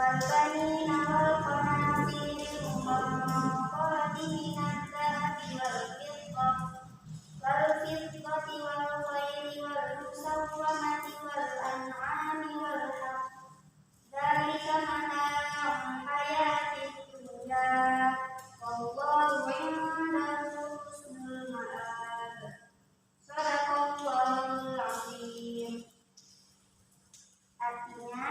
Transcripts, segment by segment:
والبنين والقناطير المقنطرة من الذهب والفضة والخيل والمسومة والأنعام والحرث ذلك متاع الحياة الدنيا والله عنده حسن المآب. صدق Allahul Azim. Artinya,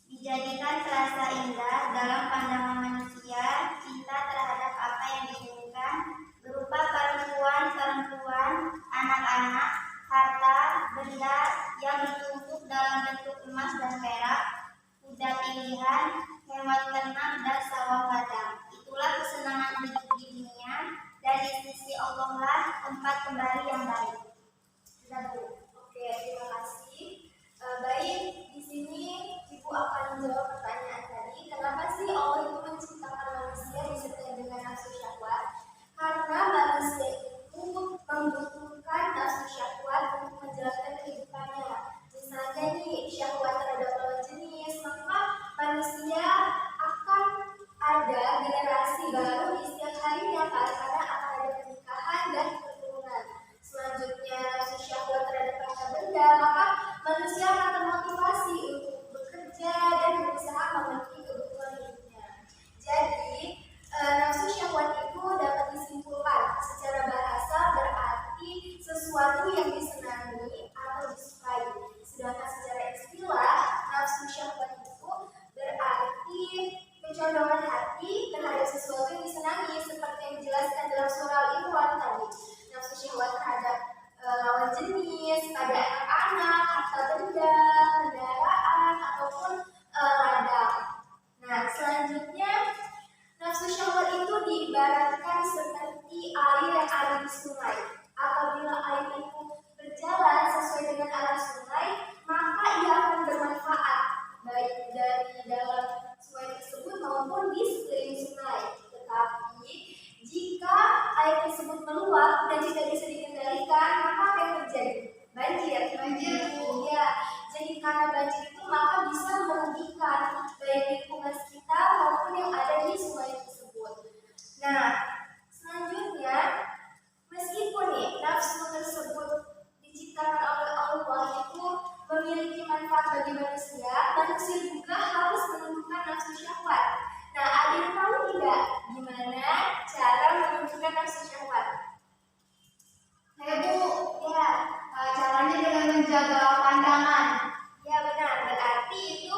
dijadikan terasa indah dalam pandangan manusia cinta terhadap apa yang diinginkan berupa perempuan, anak-anak, harta, benda yang ditumpuk dalam bentuk emas dan perak, kuda pilihan, hewan ternak, dan sawah ladang. Itulah kesenangan hidup di dunia, dan di sisi Allah lah tempat kembali yang baik. Sudah, Bu? Oke, terima kasih. Baik, di sini Ibu akan menjawab pertanyaan tadi. Kenapa sih Allah itu menciptakan manusia disertai dengan nafsu syahwat? Karena manusia itu membutuhkan nafsu syahwat untuk menjalankan kehidupannya. Misalnya nih, syahwat terhadap lawan jenis, maka manusia akan ada generasi baru di setiap harinya karena akan ada pernikahan dan keturunan. Selanjutnya, nafsu syahwat terhadap harta benda, maka manusia akan termotivasi untuk bekerja dan berusaha memenuhi kebutuhan hidupnya. Jadi, nafsu syahwat itu dapat disimpulkan secara bahasa berarti sesuatu yang disenangi atau disukai. Sedangkan secara istilah, nafsu syahwat itu berarti kecondongan hati terhadap sesuatu yang disenangi seperti yang dijelaskan dalam surah Al-Imran tadi. Nafsu syahwat terhadap lawan jenis, pada anak-anak, harta benda, kendaraan, ataupun ladang. Nah, selanjutnya nafsu syahwat itu diibaratkan seperti air yang ada di sungai. Apabila air itu berjalan sesuai dengan arah sungai, maka ia akan bermanfaat baik dari dalam sungai tersebut maupun di sekeliling sungai. Tetapi jika air tersebut meluap dan tidak bisa dikendalikan, maka apa yang terjadi? Banjir. Ya, jadi karena banjir itu maka bisa merugikan baik lingkungan sekitar maupun yang ada di sungai tersebut. Nah, selanjutnya, meskipun nafsu tersebut diciptakan oleh Allah itu memiliki manfaat bagi manusia, manusia juga harus menundukkan nafsu syahwat. Nah, ada yang tahu tidak gimana cara menundukkan nafsu syahwat? Bu, caranya dengan menjaga pandangan. Ya benar, berarti itu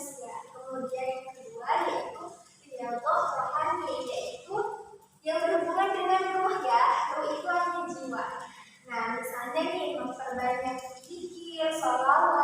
manusia. Kemudian yang kedua yaitu riyadhah rohani, yaitu yang berhubungan dengan ruh ya. Ruh itu artinya jiwa. Nah, misalnya nih memperbanyak zikir, sholawat,